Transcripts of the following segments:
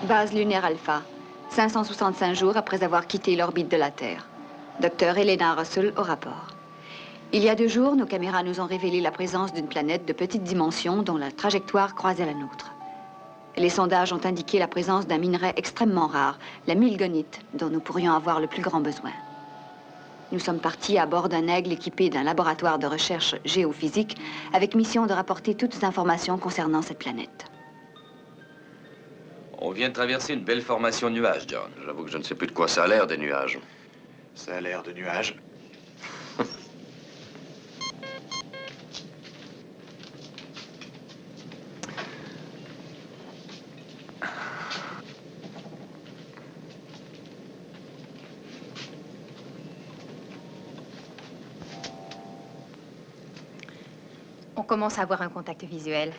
Base lunaire Alpha, 565 jours après avoir quitté l'orbite de la Terre. Docteur Elena Russell au rapport. Il y a 2 jours, nos caméras nous ont révélé la présence d'une planète de petite dimension dont la trajectoire croisait la nôtre. Les sondages ont indiqué la présence d'un minerai extrêmement rare, la milgonite, dont nous pourrions avoir le plus grand besoin. Nous sommes partis à bord d'un aigle équipé d'un laboratoire de recherche géophysique avec mission de rapporter toutes les informations concernant cette planète. On vient de traverser une belle formation de nuages, John. J'avoue que je ne sais plus de quoi ça a l'air, des nuages. Ça a l'air de nuages. On commence à avoir un contact visuel.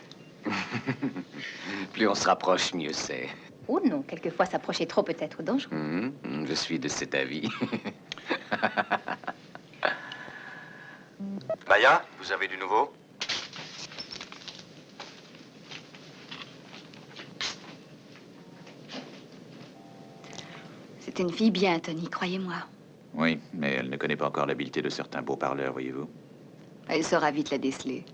Plus on se rapproche, mieux c'est. Oh non, quelquefois s'approcher trop peut être dangereux. Je suis de cet avis. Maya, vous avez du nouveau? C'est une fille bien, Tony, croyez-moi. Oui, mais elle ne connaît pas encore l'habileté de certains beaux parleurs, voyez-vous. Elle saura vite la déceler.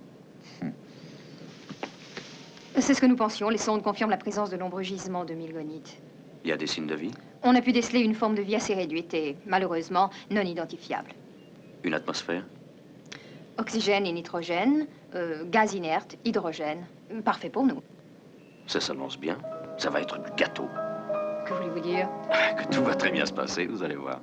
C'est ce que nous pensions. Les sondes confirment la présence de nombreux gisements de milgonite. Il y a des signes de vie? On a pu déceler une forme de vie assez réduite et, malheureusement, non identifiable. Une atmosphère? Oxygène et nitrogène, gaz inerte, hydrogène. Parfait pour nous. Ça s'annonce bien. Ça va être du gâteau. Que voulez-vous dire? Que tout va très bien se passer, vous allez voir.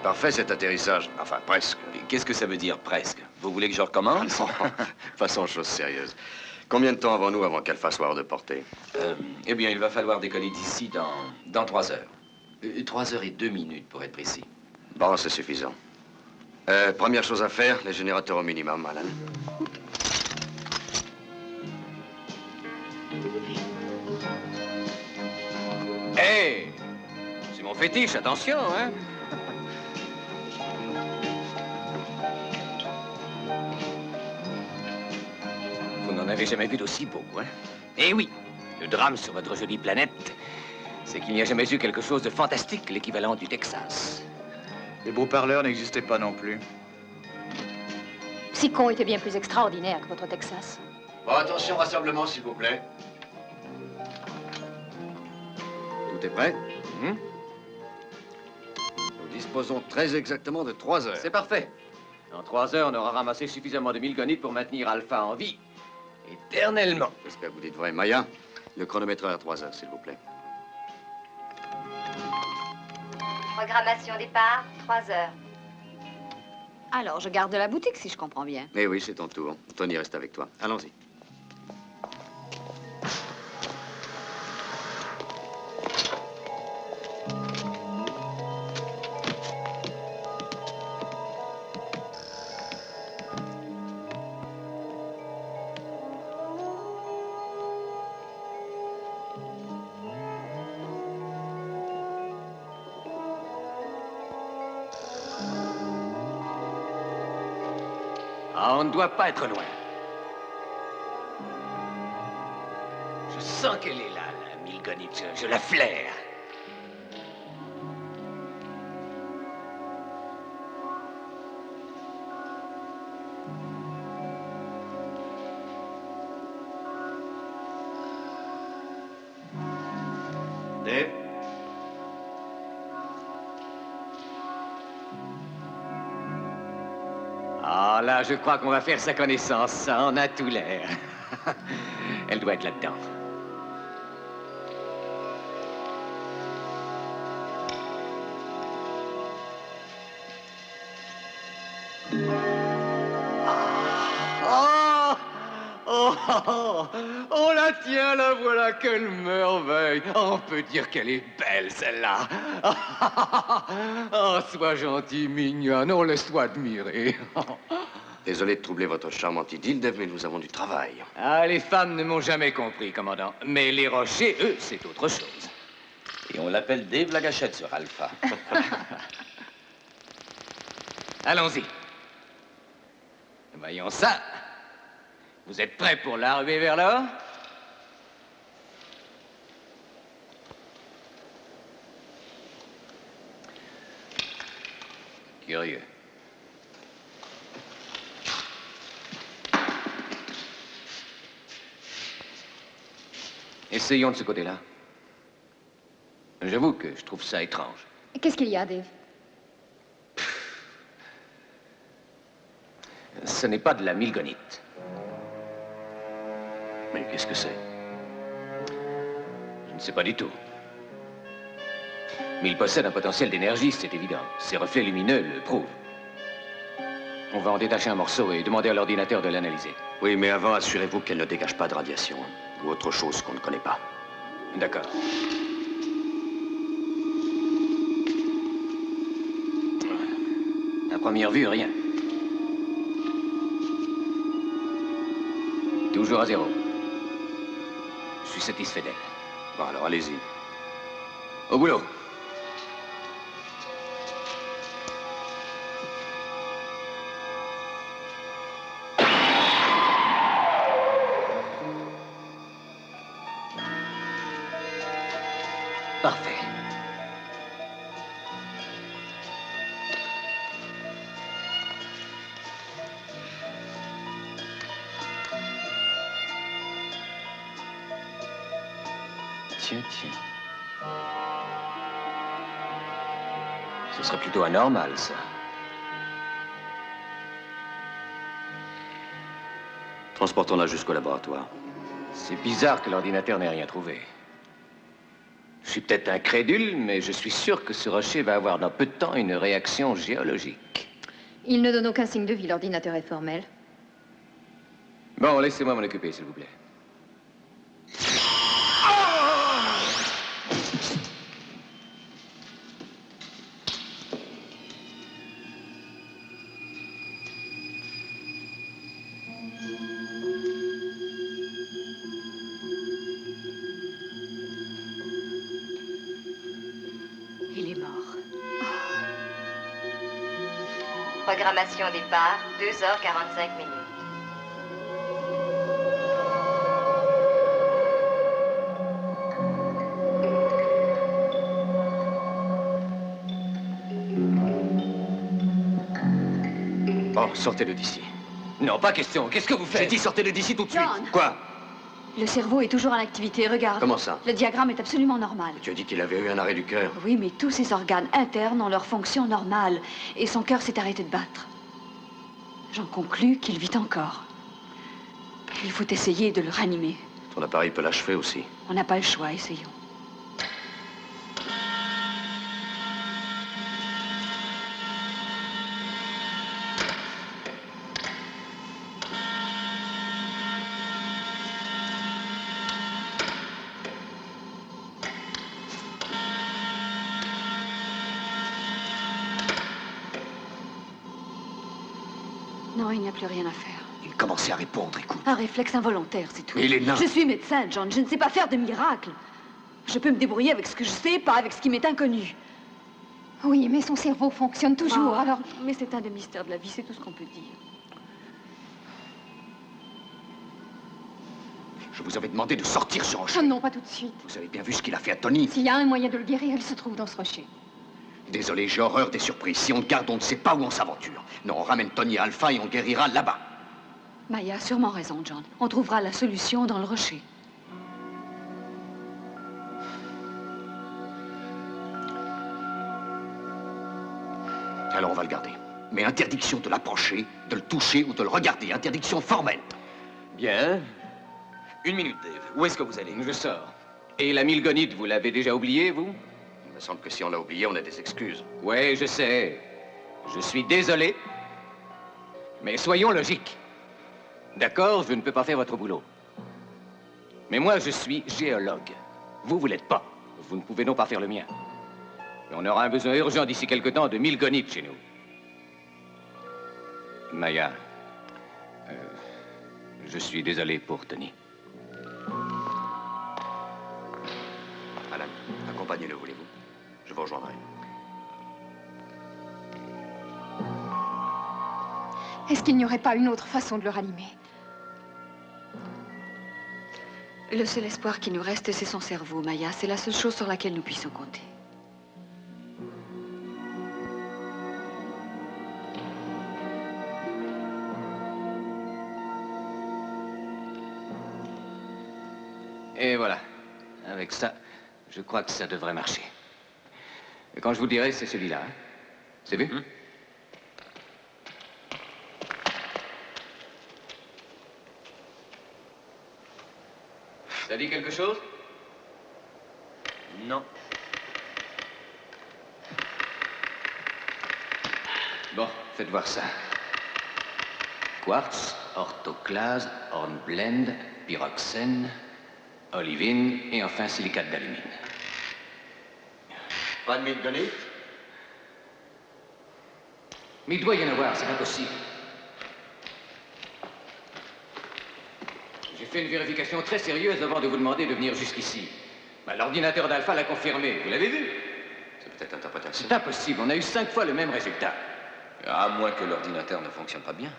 Parfait cet atterrissage. Enfin, presque. Qu'est-ce que ça veut dire, presque? Vous voulez que je recommence? Non, façon chose sérieuse. Combien de temps avons-nous avant qu'elle fasse hors de portée? Eh bien, il va falloir décoller d'ici dans 3 heures. 3 heures et 2 minutes, pour être précis. Bon, c'est suffisant. Première chose à faire, les générateurs au minimum, Alan. Hé! C'est mon fétiche, attention, hein? Vous n'en avez jamais vu d'aussi beau, hein? Eh oui, le drame sur votre jolie planète, c'est qu'il n'y a jamais eu quelque chose de fantastique, l'équivalent du Texas. Les beaux parleurs n'existaient pas non plus. Psychon était bien plus extraordinaire que votre Texas. Bon, attention, rassemblement, s'il vous plaît. Tout est prêt? Nous disposons très exactement de 3 heures. C'est parfait. En 3 heures, on aura ramassé suffisamment de milgonite pour maintenir Alpha en vie. Éternellement. J'espère que vous dites vrai. Maya, le chronomètre à 3 heures, s'il vous plaît. Programmation départ, 3 heures. Alors, je garde la boutique, si je comprends bien. Eh oui, c'est ton tour. Tony reste avec toi. Allons-y. Ah, on ne doit pas être loin. Je sens qu'elle est là, la milgonite. Je la flaire. Dave? Ah, là, je crois qu'on va faire sa connaissance. Ça en a tout l'air. Elle doit être là-dedans. Oh, oh, la tiens, la voilà, quelle merveille. Oh, on peut dire qu'elle est belle, celle-là. Oh, sois gentil, mignonne. Oh, laisse-toi admirer. Désolé de troubler votre charmante idylle, Dave, mais nous avons du travail. Ah, les femmes ne m'ont jamais compris, commandant. Mais les rochers, eux, c'est autre chose. Et on l'appelle Dave la gâchette sur Alpha. Allons-y. Voyons ça. Vous êtes prêts pour la ruée vers l'or? Curieux. Essayons de ce côté-là. J'avoue que je trouve ça étrange. Qu'est-ce qu'il y a, Dave? Ce n'est pas de la milgonite. Mais qu'est-ce que c'est? Je ne sais pas du tout. Mais il possède un potentiel d'énergie, c'est évident. Ses reflets lumineux le prouvent. On va en détacher un morceau et demander à l'ordinateur de l'analyser. Oui, mais avant, assurez-vous qu'elle ne dégage pas de radiation. Ou autre chose qu'on ne connaît pas. D'accord. À première vue, rien. Toujours à zéro. Je suis satisfait d'elle. Bon, alors allez-y. Au boulot. Parfait. Tiens. Ce serait plutôt anormal, ça. Transportons-la jusqu'au laboratoire. C'est bizarre que l'ordinateur n'ait rien trouvé. Je suis peut-être incrédule, mais je suis sûr que ce rocher va avoir dans peu de temps une réaction géologique. Il ne donne aucun signe de vie, l'ordinateur est formel. Bon, laissez-moi m'en occuper, s'il vous plaît. Il est mort. Programmation départ, 2h45 minutes. Oh, sortez-le d'ici. Non, pas question. Qu'est-ce que vous faites? J'ai dit sortez-le d'ici tout de suite. John! Quoi? Le cerveau est toujours en activité, regarde. Comment ça? Le diagramme est absolument normal. Tu as dit qu'il avait eu un arrêt du cœur. Oui, mais tous ses organes internes ont leur fonction normale. Et son cœur s'est arrêté de battre. J'en conclus qu'il vit encore. Il faut essayer de le ranimer. Ton appareil peut l'achever aussi. On n'a pas le choix, essayons. Non, il n'y a plus rien à faire. Il commençait à répondre, écoute. Un réflexe involontaire, c'est tout. Mais il est nain. Je suis médecin, John. Je ne sais pas faire de miracles. Je peux me débrouiller avec ce que je sais, pas avec ce qui m'est inconnu. Oui, mais son cerveau fonctionne toujours, Ah, alors... Mais c'est un des mystères de la vie, c'est tout ce qu'on peut dire. Je vous avais demandé de sortir ce rocher. Oh non, pas tout de suite. Vous avez bien vu ce qu'il a fait à Tony. S'il y a un moyen de le guérir, il se trouve dans ce rocher. Désolé, j'ai horreur des surprises. Si on le garde, on ne sait pas où on s'aventure. Non, on ramène Tony à Alpha et on le guérira là-bas. Maya a sûrement raison, John. On trouvera la solution dans le rocher. Alors on va le garder. Mais interdiction de l'approcher, de le toucher ou de le regarder. Interdiction formelle. Bien. Une minute, Dave. Où est-ce que vous allez? Je sors. Et la milgonite, vous l'avez déjà oubliée, vous? Il me semble que si on l'a oublié, on a des excuses. Ouais, je sais. Je suis désolé. Mais soyons logiques. D'accord, je ne peux pas faire votre boulot. Mais moi, je suis géologue. Vous, vous l'êtes pas. Vous ne pouvez non pas faire le mien. Et on aura un besoin urgent d'ici quelque temps de 1000 gonites chez nous. Maya, je suis désolé pour Tony. Alan, accompagnez-le, voulez-vous? Je vous rejoindrai. Est-ce qu'il n'y aurait pas une autre façon de le ranimer? Le seul espoir qui nous reste, c'est son cerveau, Maya. C'est la seule chose sur laquelle nous puissions compter. Et voilà. Avec ça, je crois que ça devrait marcher. Et quand je vous le dirai, c'est celui-là. Hein? C'est vu? Ça dit quelque chose? Non. Bon, faites voir ça. Quartz, orthoclase, hornblende, pyroxène, olivine et enfin silicate d'alumine. Pas de 1000 gonites? Mais il doit y en avoir, c'est pas possible. J'ai fait une vérification très sérieuse avant de vous demander de venir jusqu'ici. Bah, l'ordinateur d'Alpha l'a confirmé, vous l'avez vu? C'est peut-être interprétation. C'est impossible, on a eu 5 fois le même résultat. À moins que l'ordinateur ne fonctionne pas bien.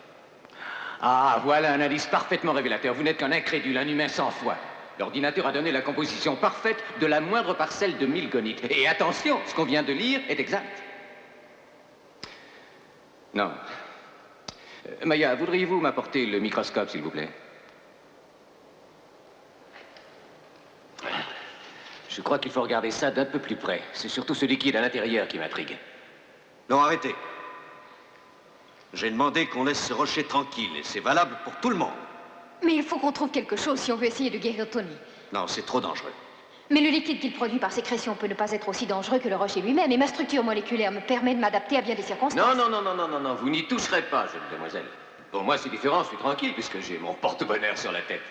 Ah, voilà un indice parfaitement révélateur. Vous n'êtes qu'un incrédule, un humain sans foi. L'ordinateur a donné la composition parfaite de la moindre parcelle de 1000 gonites. Et attention, ce qu'on vient de lire est exact. Non. Maya, voudriez-vous m'apporter le microscope, s'il vous plaît? Je crois qu'il faut regarder ça d'un peu plus près. C'est surtout ce liquide à l'intérieur qui m'intrigue. Non, arrêtez. J'ai demandé qu'on laisse ce rocher tranquille, et c'est valable pour tout le monde. Mais il faut qu'on trouve quelque chose si on veut essayer de guérir Tony. Non, c'est trop dangereux. Mais le liquide qu'il produit par sécrétion peut ne pas être aussi dangereux que le rocher lui-même, et ma structure moléculaire me permet de m'adapter à bien des circonstances. Non, vous n'y toucherez pas, jeune demoiselle. Pour moi, c'est différent, je suis tranquille, puisque j'ai mon porte-bonheur sur la tête.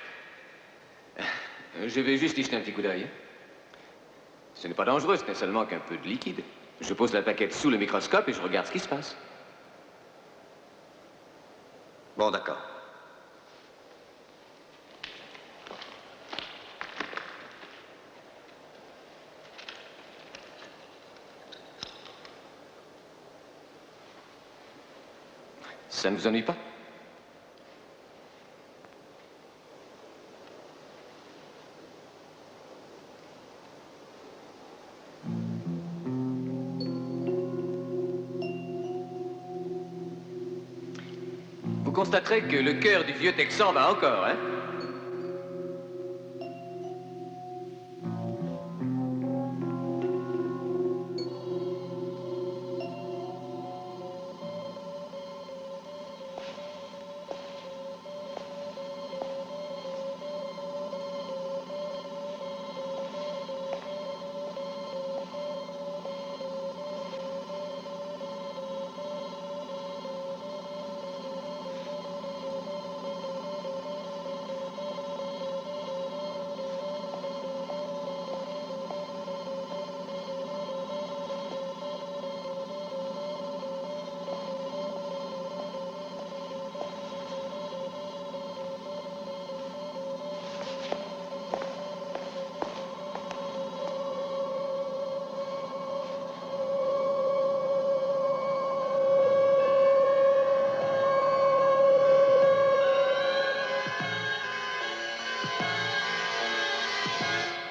Je vais juste y jeter un petit coup d'œil. Ce n'est pas dangereux, ce n'est seulement qu'un peu de liquide. Je pose la plaquette sous le microscope et je regarde ce qui se passe. Bon, d'accord. Ça ne vous ennuie pas? Vous constaterez que le cœur du vieux Texan bat encore, hein?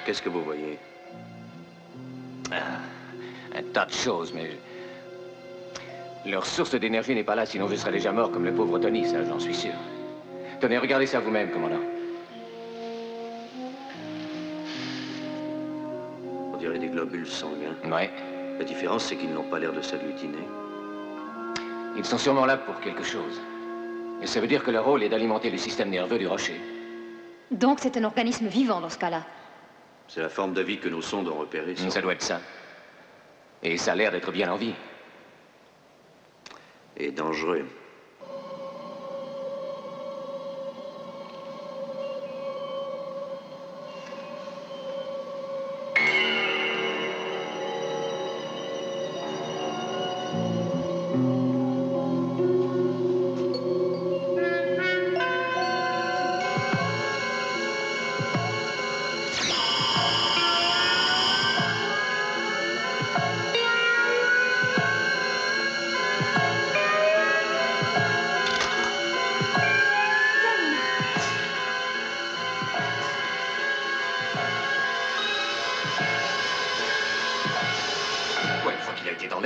Qu'est-ce que vous voyez? Un tas de choses, mais... Leur source d'énergie n'est pas là, sinon je serais déjà mort comme le pauvre Tony, ça, j'en suis sûr. Tenez, regardez ça vous-même, commandant. On dirait des globules sanguins. Ouais. La différence, c'est qu'ils n'ont pas l'air de s'agglutiner. Ils sont sûrement là pour quelque chose. Et ça veut dire que leur rôle est d'alimenter le système nerveux du rocher. Donc c'est un organisme vivant dans ce cas-là. C'est la forme de vie que nos sondes ont repérée. Ça doit être ça. Et ça a l'air d'être bien en vie. Et dangereux.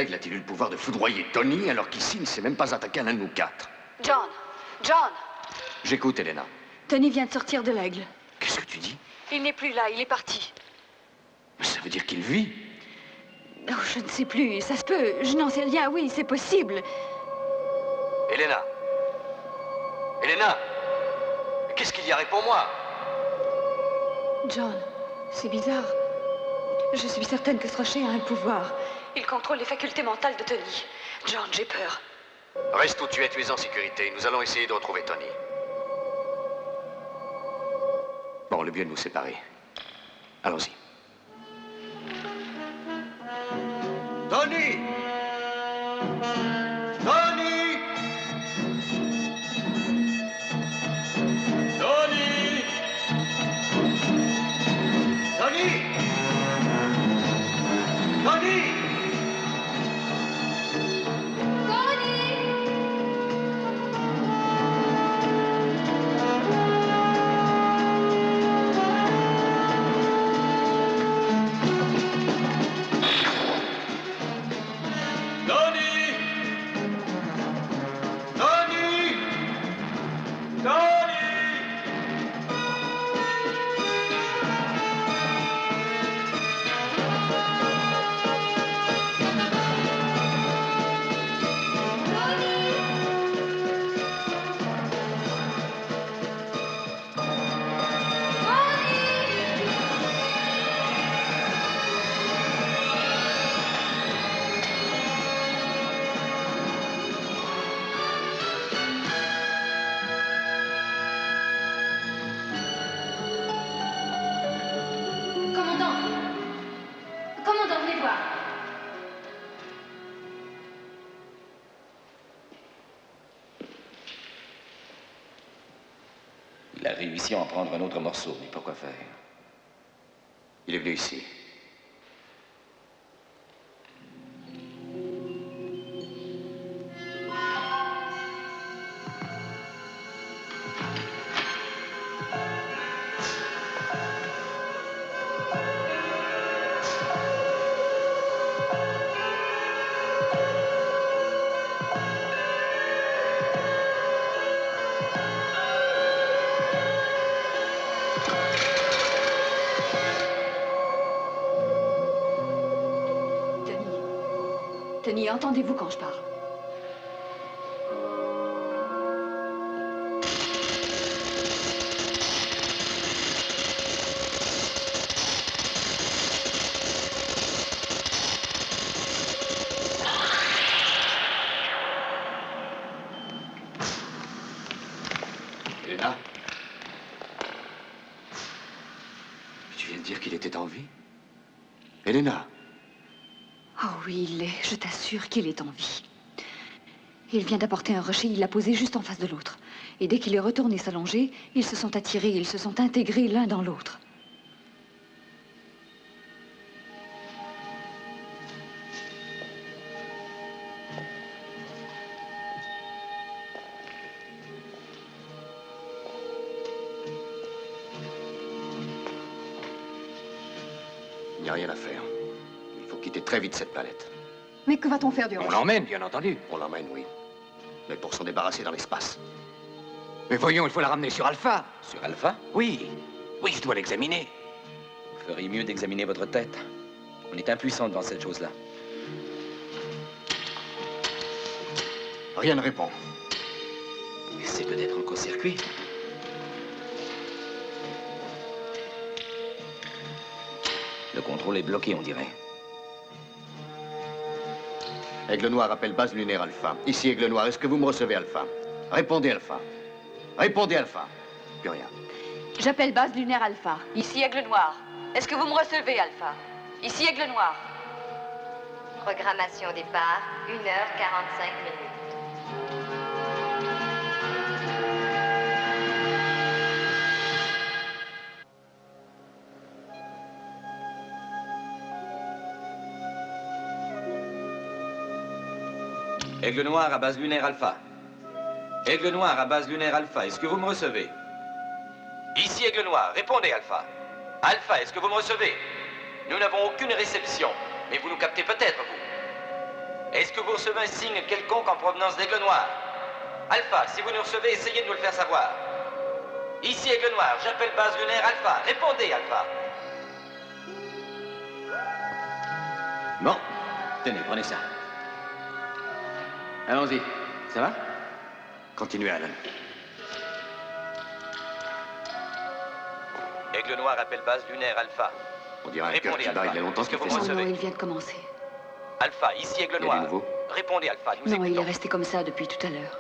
l'aigle a-t-il eu le pouvoir de foudroyer Tony alors qu'ici, il ne s'est même pas attaqué à l'un de nous quatre? John! John! J'écoute, Elena. Tony vient de sortir de l'aigle. Qu'est-ce que tu dis? Il n'est plus là, il est parti. Mais ça veut dire qu'il vit. Oh, je ne sais plus, ça se peut. Je n'en sais rien, oui, c'est possible. Elena! Elena! Qu'est-ce qu'il y a? Réponds-moi! John, c'est bizarre. Je suis certaine que ce rocher a un pouvoir. Il contrôle les facultés mentales de Tony. John, j'ai peur. Reste où tu es en sécurité. Nous allons essayer de retrouver Tony. Bon, le mieux de nous séparer. Allons-y. Tony! Tony! Tony! Tony! Tony! Commandant, venez voir. Il a réussi à en prendre un autre morceau, mais pas quoi faire. Il est venu ici. Tony, entendez-vous quand je parle? Elena? Tu viens de dire qu'il était en vie? Elena? Oh oui, il l'est. Je t'assure qu'il est en vie. Il vient d'apporter un rocher, il l'a posé juste en face de l'autre. Et dès qu'il est retourné s'allonger, ils se sont attirés, ils se sont intégrés l'un dans l'autre. Il n'y a rien à faire. Il faut quitter très vite cette planète. Mais que va-t-on faire du On rocher? l'emmène, bien entendu. On l'emmène, oui. Mais pour s'en débarrasser dans l'espace. Mais voyons, il faut la ramener sur Alpha. Sur Alpha, Oui. Oui, je dois l'examiner. vous feriez mieux d'examiner votre tête. On est impuissant devant cette chose-là. Rien ne répond. C'est peut-être un court-circuit. Le contrôle est bloqué, on dirait. Aigle Noir appelle base lunaire Alpha. Ici, Aigle Noir, est-ce que vous me recevez, Alpha? Répondez, Alpha. Répondez, Alpha. Plus rien. J'appelle base lunaire Alpha. Ici Aigle Noir. Est-ce que vous me recevez, Alpha? Ici Aigle Noir. Programmation départ, 1h45 minutes. Aigle Noir à base lunaire Alpha. Aigle Noir à base lunaire Alpha, est-ce que vous me recevez? Ici Aigle Noir, répondez Alpha. Alpha, est-ce que vous me recevez? Nous n'avons aucune réception, mais vous nous captez peut-être, vous. Est-ce que vous recevez un signe quelconque en provenance d'Aigle Noir? Alpha, si vous nous recevez, essayez de nous le faire savoir. Ici Aigle Noir, j'appelle base lunaire Alpha. Répondez, Alpha. Bon, tenez, prenez ça. Allons-y. Ça va? Continuez, Alan. Aigle Noir appelle base lunaire Alpha. On dirait un cœur Répondez, qui bat, Alpha. il y a longtemps Est-ce que qu'il vous fait me ça. Non, non, recevez? il vient de commencer. Alpha, ici Aigle Il y a du Noir. nouveau? Répondez, Alpha, nous Non, il écoutons. est resté comme ça depuis tout à l'heure.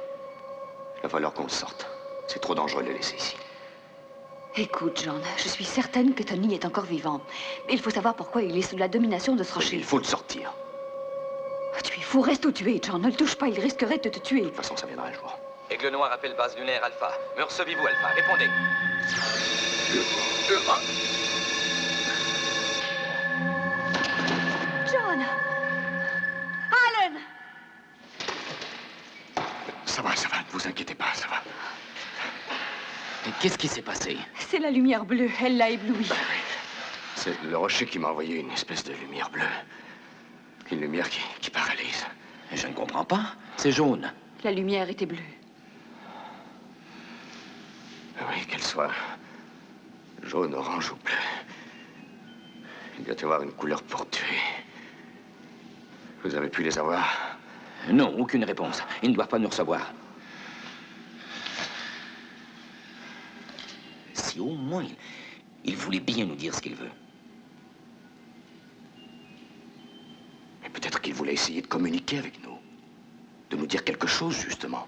Il va falloir qu'on le sorte. C'est trop dangereux de le laisser ici. Écoute, John, je suis certaine que Tony est encore vivant. Mais il faut savoir pourquoi il est sous la domination de ce rocher. Il faut le sortir. Tu es fou, reste où tu es, John. Ne le touche pas, il risquerait de te tuer. De toute façon, ça viendra un jour. Aigle Noir appelle base lunaire Alpha. Me recevez-vous, Alpha? Répondez. John! Alan! Ça va, ne vous inquiétez pas, ça va. Et qu'est-ce qui s'est passé? C'est la lumière bleue, elle l'a ébloui. C'est le rocher qui m'a envoyé une espèce de lumière bleue. Une lumière qui paralyse. Je ne comprends pas. C'est jaune. La lumière était bleue. Oui, qu'elle soit jaune, orange ou bleue. Il doit y avoir une couleur pour tuer. Vous avez pu les avoir? Non, aucune réponse. Ils ne doivent pas nous recevoir. Si au moins il voulait bien nous dire ce qu'il veut. Mais peut-être qu'il voulait essayer de communiquer avec nous. De nous dire quelque chose, justement.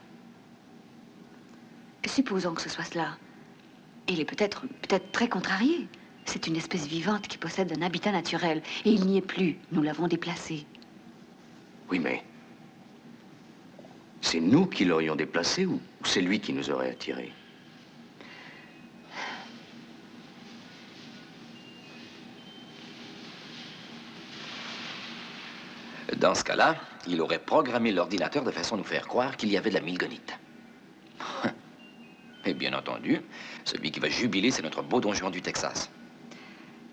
Supposons que ce soit cela. Il est peut-être très contrarié. C'est une espèce vivante qui possède un habitat naturel. Et il n'y est plus. Nous l'avons déplacé. Oui, mais... c'est nous qui l'aurions déplacé ou c'est lui qui nous aurait attirés? Dans ce cas-là, il aurait programmé l'ordinateur de façon à nous faire croire qu'il y avait de la milgonite. Et bien entendu, celui qui va jubiler, c'est notre beau don Juan du Texas.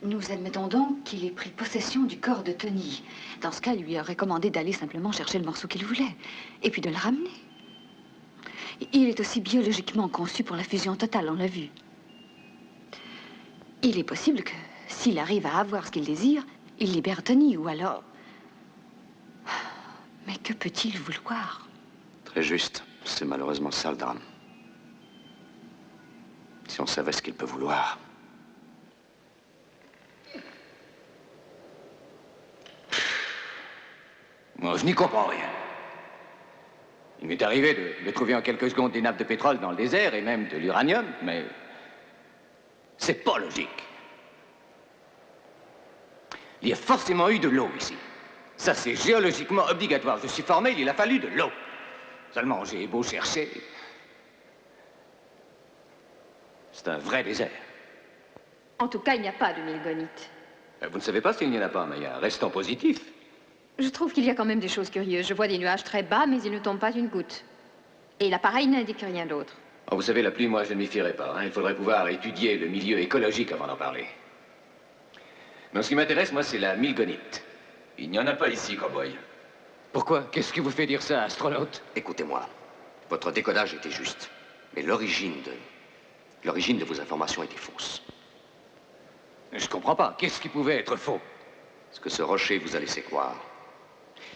Nous admettons donc qu'il ait pris possession du corps de Tony. Dans ce cas, il lui aurait commandé d'aller simplement chercher le morceau qu'il voulait. Et puis de le ramener. Il est aussi biologiquement conçu pour la fusion totale, on l'a vu. Il est possible que, s'il arrive à avoir ce qu'il désire, il libère Tony, ou alors... Mais que peut-il vouloir? Très juste. C'est malheureusement ça le drame. Si on savait ce qu'il peut vouloir. Moi, je n'y comprends rien. Il m'est arrivé de trouver en quelques secondes des nappes de pétrole dans le désert et même de l'uranium, mais c'est pas logique. Il y a forcément eu de l'eau ici. Ça, c'est géologiquement obligatoire. Je suis formé, il a fallu de l'eau. Seulement, j'ai beau chercher. C'est un vrai désert. En tout cas, il n'y a pas de milgonite. Vous ne savez pas s'il n'y en a pas, Maya. Restons positifs. Je trouve qu'il y a quand même des choses curieuses. Je vois des nuages très bas, mais il ne tombe pas une goutte. Et l'appareil n'indique rien d'autre. Oh, vous savez, la pluie, moi, je ne m'y fierai pas. Hein. Il faudrait pouvoir étudier le milieu écologique avant d'en parler. Mais ce qui m'intéresse, moi, c'est la milgonite. Il n'y en a pas ici, cowboy. Pourquoi? Qu'est-ce qui vous fait dire ça, astronaute? Écoutez-moi. Votre décodage était juste. Mais l'origine de vos informations était fausse. Je comprends pas. Qu'est-ce qui pouvait être faux? Ce que ce rocher vous a laissé croire.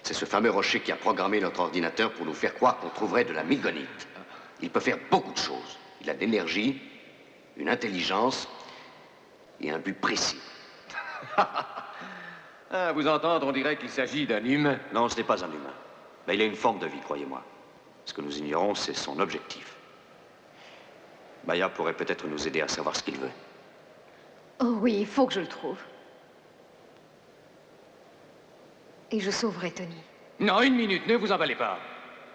C'est ce fameux rocher qui a programmé notre ordinateur pour nous faire croire qu'on trouverait de la milgonite. Il peut faire beaucoup de choses. Il a de l'énergie, une intelligence et un but précis. À vous entendre, on dirait qu'il s'agit d'un humain. Non, ce n'est pas un humain. Mais il a une forme de vie, croyez-moi. Ce que nous ignorons, c'est son objectif. Maya pourrait peut-être nous aider à savoir ce qu'il veut. Oh oui, il faut que je le trouve. Et je sauverai Tony. Non, une minute, ne vous emballez pas.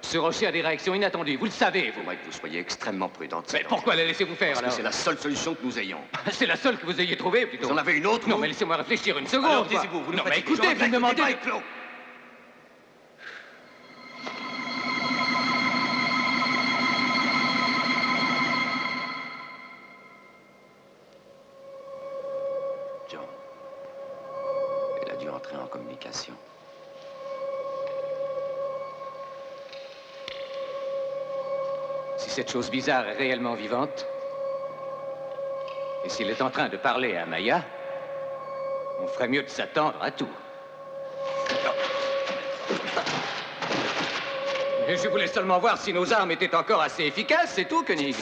Ce rocher a des réactions inattendues, vous le savez, Il vous. faudrait que vous soyez extrêmement prudente. Mais pourquoi la laissez-vous faire, Parce que alors? c'est la seule solution que nous ayons. C'est la seule que vous ayez trouvée, plutôt. Vous en avez une autre, Non, vous? mais laissez-moi réfléchir une seconde. Alors, quoi. taisez-vous, vous nous Non, mais fatiguez. écoutez, vous me demandez... Pas clos. John. Elle a dû entrer en communication. cette chose bizarre est réellement vivante, et s'il est en train de parler à Maya, on ferait mieux de s'attendre à tout. Et je voulais seulement voir si nos armes étaient encore assez efficaces, c'est tout, Koenig.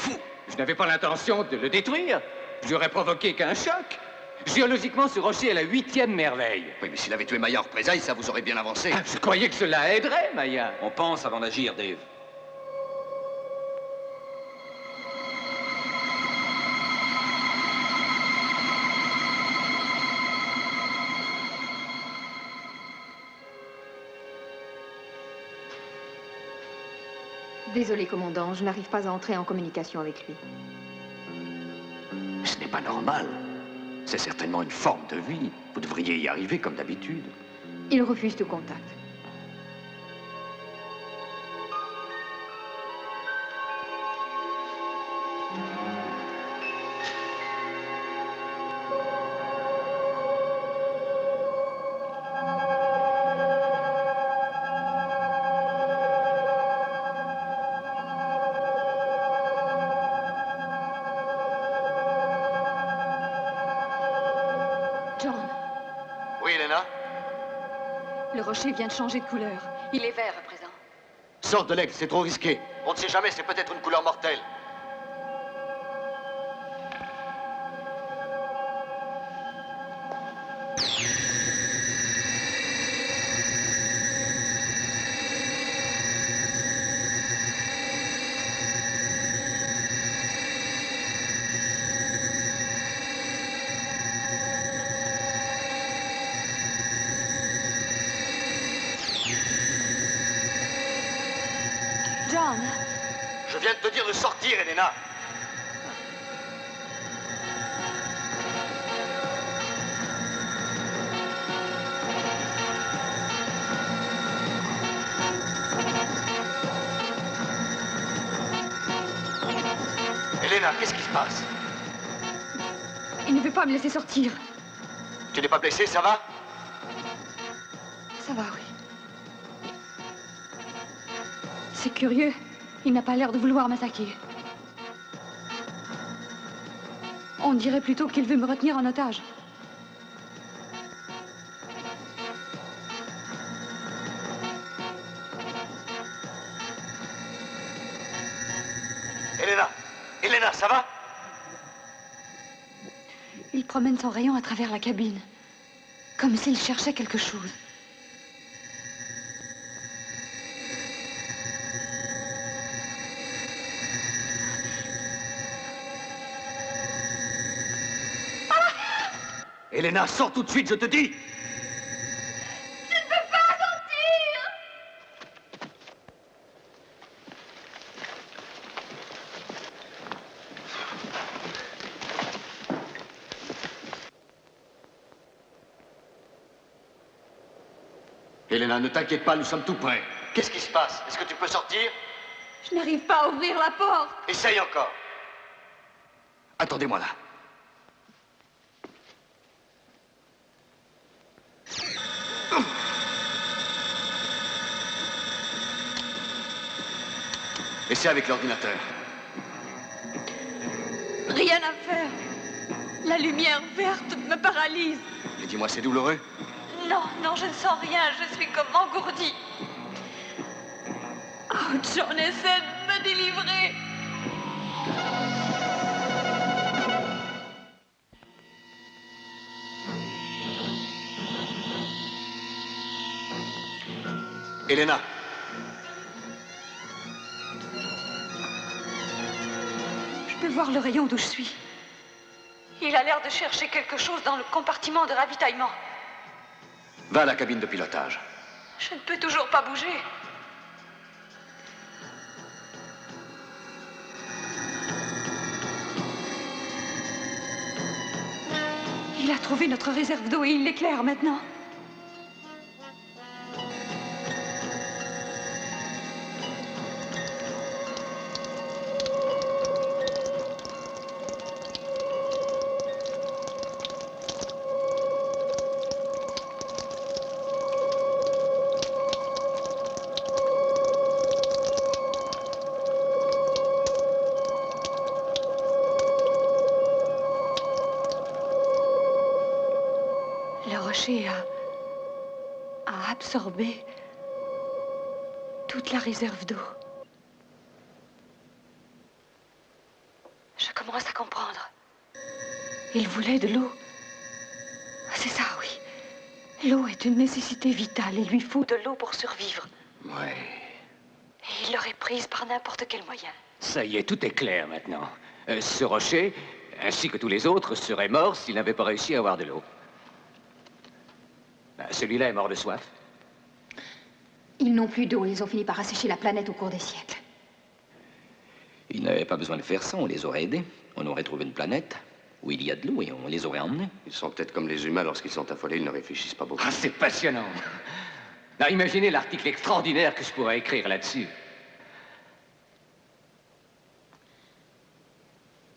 Je n'avais pas l'intention de le détruire. Je n'aurais provoqué qu'un choc. Géologiquement, ce rocher est la 8e merveille. Oui, mais s'il avait tué Maya en représailles, ça vous aurait bien avancé. Ah, je croyais que cela aiderait, Maya. On pense avant d'agir, Dave. Désolé, commandant, je n'arrive pas à entrer en communication avec lui. Ce n'est pas normal. C'est certainement une forme de vie. Vous devriez y arriver comme d'habitude. Il refuse tout contact. John, Oui, Elena? le rocher vient de changer de couleur. Il est vert à présent. Sors de l'aigle, c'est trop risqué. On ne sait jamais, c'est peut-être une couleur mortelle. John, Je viens de te dire de sortir, Elena. Elena, qu'est-ce qui se passe? il ne veut pas me laisser sortir. Tu n'es pas blessée, ça va? Ça va, oui. C'est curieux. Il n'a pas l'air de vouloir m'attaquer. On dirait plutôt qu'il veut me retenir en otage. Elena! Elena, ça va? Il promène son rayon à travers la cabine, comme s'il cherchait quelque chose. Elena, sors tout de suite, je te dis! Elena, ne t'inquiète pas, nous sommes tout prêts. Qu'est-ce qui se passe? Est-ce que tu peux sortir? Je n'arrive pas à ouvrir la porte. Essaye encore. Attendez-moi là. Essaye avec l'ordinateur. Rien à faire. La lumière verte me paralyse. Et dis-moi, c'est douloureux? Non, non, je ne sens rien. Je suis comme engourdie. Oh, John, essaie de me délivrer. Elena. Je peux voir le rayon d'où je suis. Il a l'air de chercher quelque chose dans le compartiment de ravitaillement. Va à la cabine de pilotage. Je ne peux toujours pas bouger. Il a trouvé notre réserve d'eau et il l'éclaire maintenant. rocher a absorbé toute la réserve d'eau. Je commence à comprendre. Il voulait de l'eau. C'est ça, oui. L'eau est une nécessité vitale. Il lui faut de l'eau pour survivre. Ouais. Et il l'aurait prise par n'importe quel moyen. Ça y est, tout est clair maintenant. Ce rocher, ainsi que tous les autres, serait mort s'il n'avait pas réussi à avoir de l'eau. Celui-là est mort de soif. Ils n'ont plus d'eau. Ils ont fini par assécher la planète au cours des siècles. Ils n'avaient pas besoin de faire ça, on les aurait aidés. On aurait trouvé une planète où il y a de l'eau et on les aurait emmenés. Ils sont peut-être comme les humains, lorsqu'ils sont affolés, ils ne réfléchissent pas beaucoup. Ah, c'est passionnant. Là, imaginez l'article extraordinaire que je pourrais écrire là-dessus.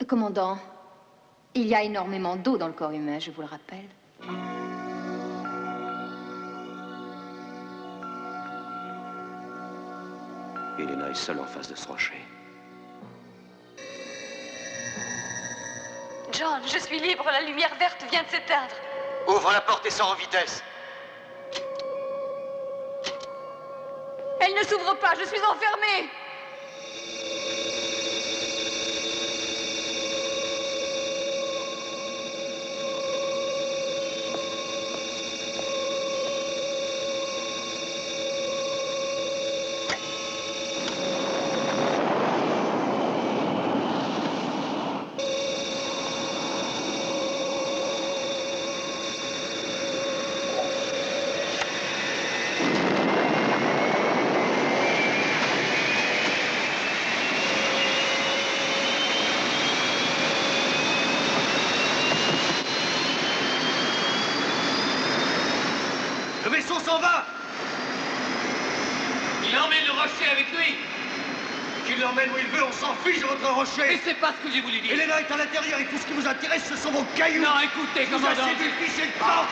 Commandant, il y a énormément d'eau dans le corps humain, je vous le rappelle. Elena est seule en face de ce rocher. John, je suis libre, la lumière verte vient de s'éteindre. Ouvre la porte et sors en vitesse. Elle ne s'ouvre pas, je suis enfermée. Le vaisseau s'en va! Il emmène le rocher avec lui. Qu'il l'emmène où il veut, on s'en fiche de votre Et rocher! c'est pas ce que j'ai voulu dire. Elena est à l'intérieur et tout ce qui vous intéresse, ce sont vos cailloux! Non, écoutez, vous commandant. assez du fichier de camp!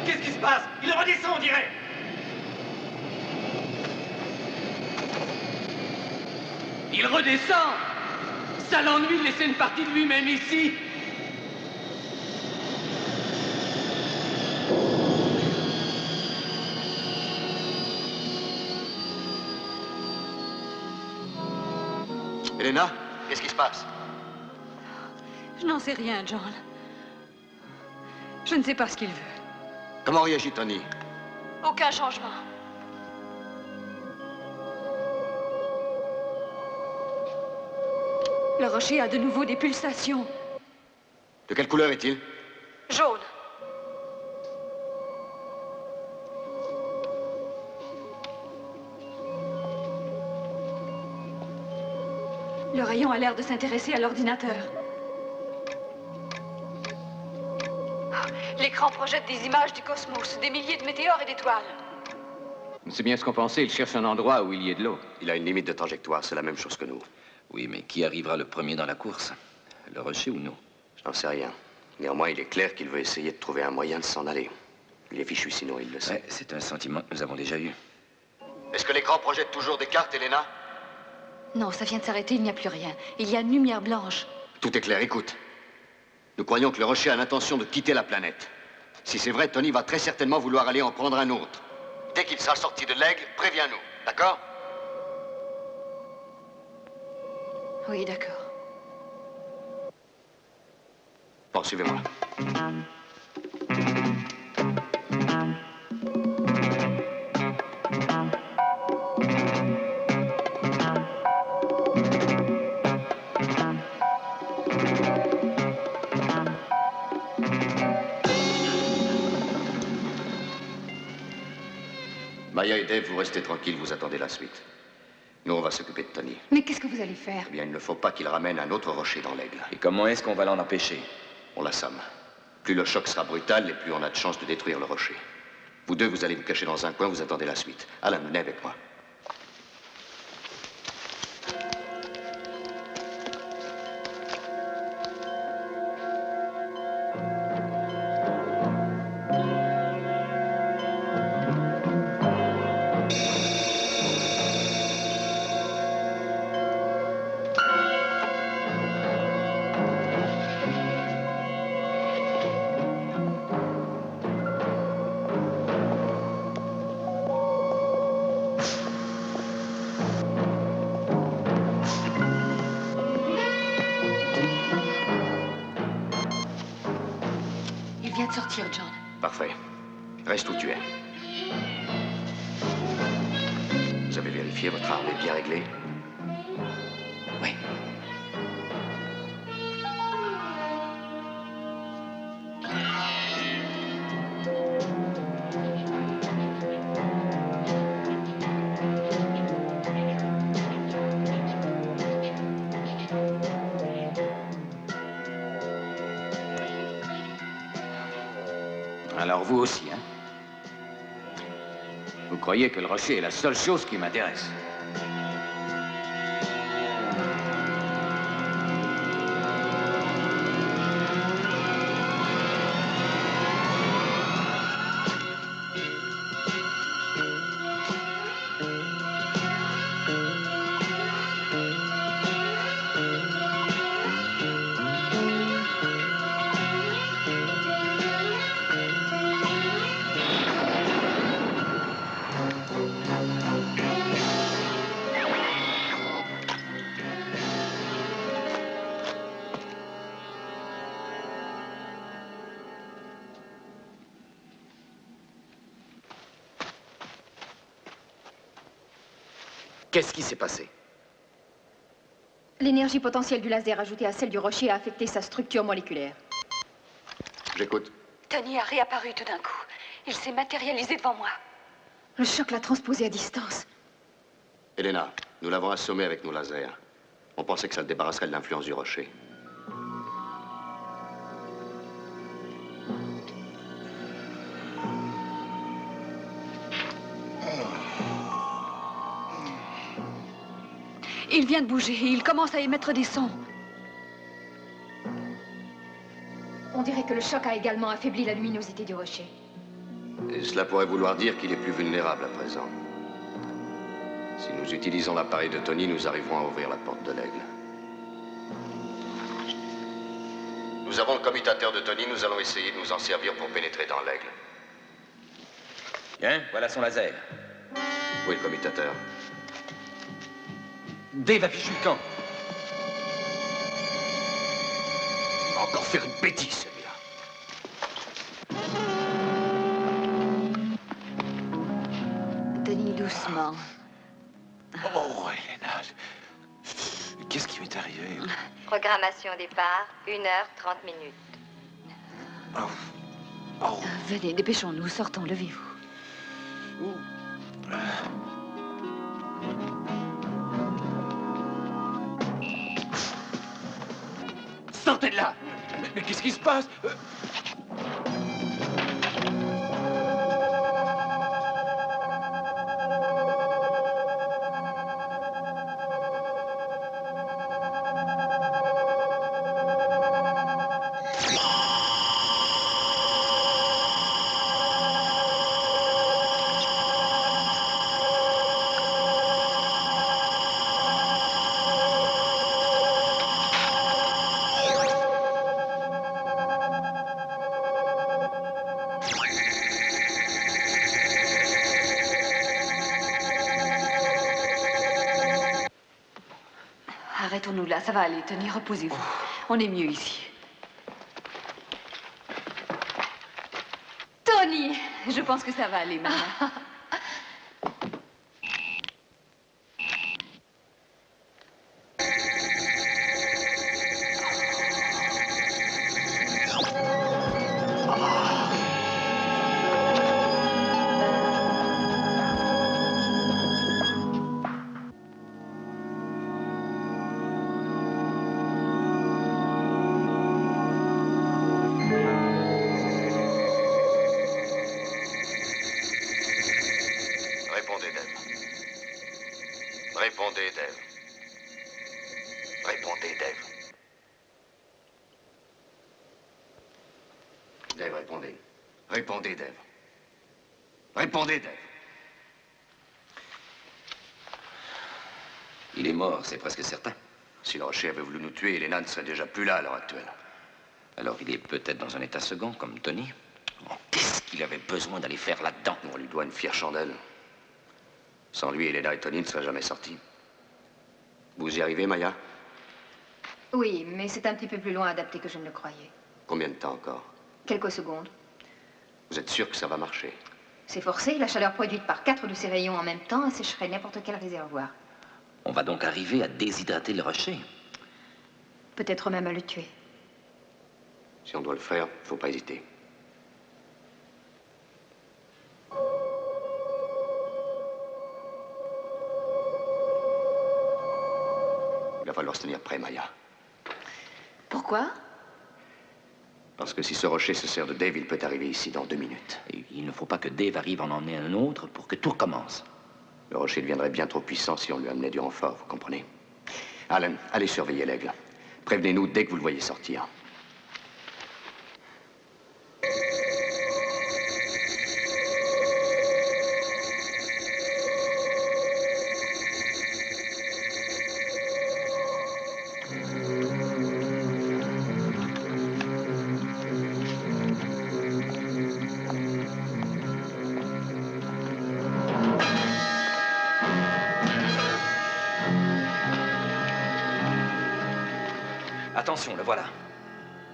Qu'est-ce qui se passe? Il redescend, on dirait. Il redescend. Ça l'ennuie de laisser une partie de lui-même ici. Elena, qu'est-ce qui se passe? Je n'en sais rien, John. Je ne sais pas ce qu'il veut. Comment réagit Tony? Aucun changement. Le rocher a de nouveau des pulsations. De quelle couleur est-il? Jaune. Le rayon a l'air de s'intéresser à l'ordinateur. L'écran projette des images du cosmos, des milliers de météores et d'étoiles. C'est bien ce qu'on pensait. Il cherche un endroit où il y ait de l'eau. Il a une limite de trajectoire, c'est la même chose que nous. Oui, mais qui arrivera le premier dans la course? Le rocher ou nous? Je n'en sais rien. Néanmoins, il est clair qu'il veut essayer de trouver un moyen de s'en aller. Il est fichu, sinon il le sait. Ouais, c'est un sentiment que nous avons déjà eu. Est-ce que l'écran projette toujours des cartes, Elena? Non, ça vient de s'arrêter, il n'y a plus rien. Il y a une lumière blanche. Tout est clair, écoute. Nous croyons que le rocher a l'intention de quitter la planète. Si c'est vrai, Tony va très certainement vouloir aller en prendre un autre. Dès qu'il sera sorti de l'aigle, préviens-nous, d'accord? Oui, d'accord. Bon, suivez-moi. Maya et Dave, vous restez tranquilles, vous attendez la suite. Nous, on va s'occuper de Tony. Mais qu'est-ce que vous allez faire? Eh bien, il ne faut pas qu'il ramène un autre rocher dans l'aigle. Et comment est-ce qu'on va l'en empêcher? On l'assomme. Plus le choc sera brutal, et plus on a de chances de détruire le rocher. Vous deux, vous allez vous cacher dans un coin, vous attendez la suite. Alan, venez avec moi. Il vient de sortir, John. Parfait. Reste où tu es. Vous avez vérifié, votre arme est bien réglée? Oui. Alors vous aussi, hein? Vous croyez que le rocher est la seule chose qui m'intéresse? Qu'est-ce qui s'est passé? L'énergie potentielle du laser ajoutée à celle du rocher a affecté sa structure moléculaire. J'écoute. Tony a réapparu tout d'un coup. Il s'est matérialisé devant moi. Le choc l'a transposé à distance. Elena, nous l'avons assommé avec nos lasers. On pensait que ça le débarrasserait de l'influence du rocher. Il vient de bouger et il commence à émettre des sons. On dirait que le choc a également affaibli la luminosité du rocher. Et cela pourrait vouloir dire qu'il est plus vulnérable à présent. Si nous utilisons l'appareil de Tony, nous arriverons à ouvrir la porte de l'aigle. Nous avons le commutateur de Tony, nous allons essayer de nous en servir pour pénétrer dans l'aigle. Bien, voilà son laser. Où est le commutateur? Dave affiche le camp. Il va encore faire une bêtise, celui-là. Tony, doucement. Oh, Elena. Qu'est-ce qui m'est arrivé? Programmation départ, 1h30. Oh. Oh. Venez, dépêchons-nous, sortons, levez-vous. Sortez de là! Mais qu'est-ce qui se passe? Arrêtons-nous là, ça va aller, Tony, reposez-vous. On est mieux ici. Tony! Je pense que ça va aller maintenant. Répondez, Dave. Répondez, Dave. Dave, répondez. Répondez, Dave. Répondez, Dave. Il est mort, c'est presque certain. Si le rocher avait voulu nous tuer, Elena ne serait déjà plus là à l'heure actuelle. Alors il est peut-être dans un état second, comme Tony. Oh, qu'est-ce qu'il avait besoin d'aller faire là-dedans? On lui doit une fière chandelle. Sans lui, Elena et Tony ne seraient jamais sortis. Vous y arrivez, Maya? Oui, mais c'est un petit peu plus loin adapté que je ne le croyais. Combien de temps encore? Quelques secondes. Vous êtes sûr que ça va marcher? C'est forcé, la chaleur produite par 4 de ces rayons en même temps assécherait n'importe quel réservoir. On va donc arriver à déshydrater le rocher. Peut-être même à le tuer. Si on doit le faire, il ne faut pas hésiter. Il va falloir se tenir prêt, Maya. Pourquoi? Parce que si ce rocher se sert de Dave, il peut arriver ici dans 2 minutes. Et il ne faut pas que Dave arrive en emmener un autre pour que tout recommence. Le rocher deviendrait bien trop puissant si on lui amenait du renfort, vous comprenez? Alan, allez surveiller l'aigle. Prévenez-nous dès que vous le voyez sortir. Attention, le voilà.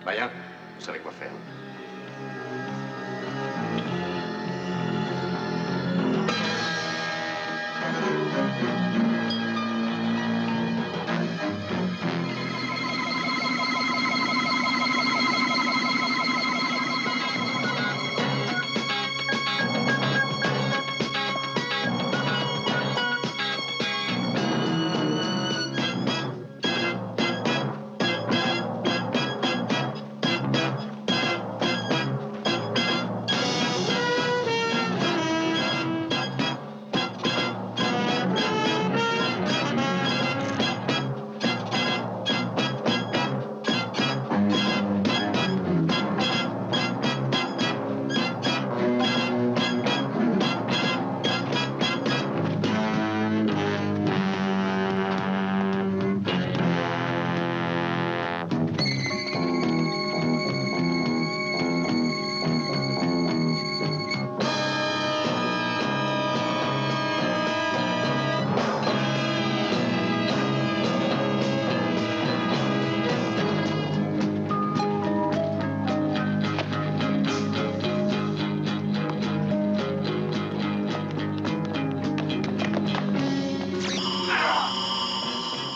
Maya, vous savez quoi faire.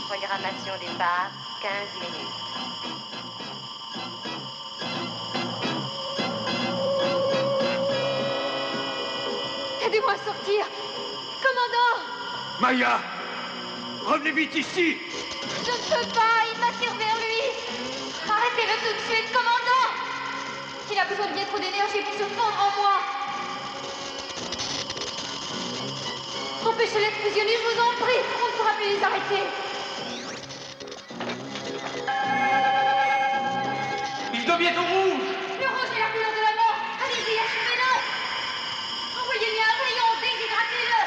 Programmation départ, 15 minutes. Aidez-moi à sortir! Commandant! Maya! Revenez vite ici! Je ne peux pas, il m'attire vers lui! Arrêtez-le tout de suite, commandant! Il a besoin de bien trop d'énergie pour se fondre en moi! Empêchez-les de fusionner, je vous en prie! On ne pourra plus les arrêter! Il devient au rouge! Le rouge est la couleur de la mort! Allez-y, achevez-le! Envoyez-lui un rayon, déshydratez-le!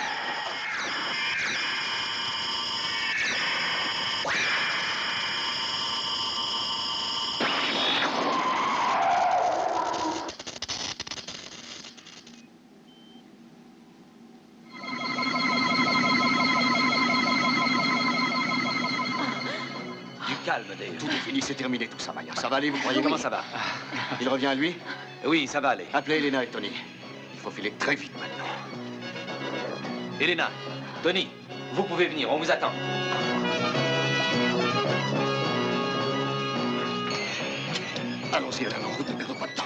Calme, Dave. Tout est fini, c'est terminé tout ça, Maya. Ça va aller, vous croyez? Comment ça va? Il revient à lui? Oui, ça va aller. Appelez Elena et Tony. Il faut filer très vite maintenant. Elena, Tony, vous pouvez venir, on vous attend. Allons-y, Alan, en route, ne perdons pas de temps.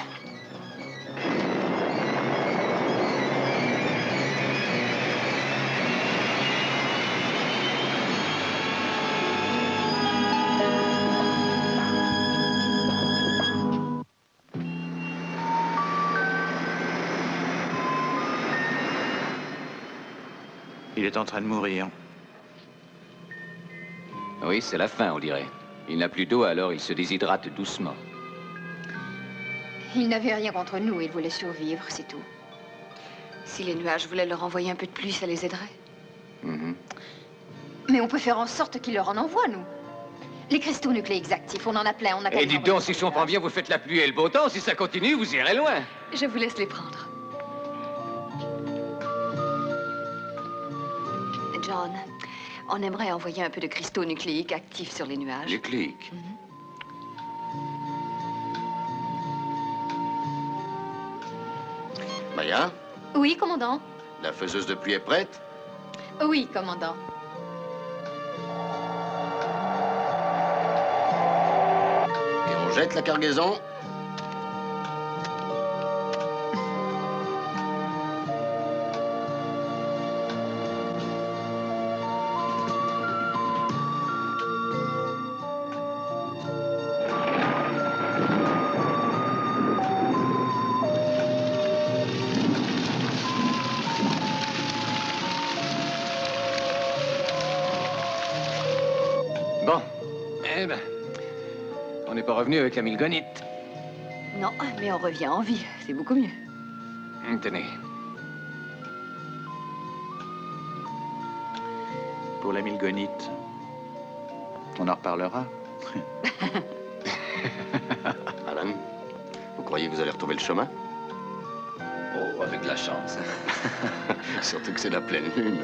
Il est en train de mourir. Oui, c'est la fin, on dirait. Il n'a plus d'eau, alors il se déshydrate doucement. Ils n'avaient rien contre nous, ils voulaient survivre, c'est tout. Si les nuages voulaient leur envoyer un peu de pluie, ça les aiderait. Mais on peut faire en sorte qu'ils leur en envoient, nous. Les cristaux nucléiques actifs, on en a plein, on a... Et dites donc, si je comprends bien, vous faites la pluie et le beau temps. Si ça continue, vous irez loin. Je vous laisse les prendre. John, on aimerait envoyer un peu de cristaux nucléiques actifs sur les nuages. Nucléiques. Maya, Oui, commandant. la faiseuse de pluie est prête? Oui, commandant. Et on jette la cargaison? Bon. Eh ben, on n'est pas revenu avec la milgonite. Non, mais on revient en vie. C'est beaucoup mieux. Tenez. Pour la milgonite, on en reparlera. Alan, vous croyez que vous allez retrouver le chemin? Oh, avec de la chance. Surtout que c'est la pleine lune.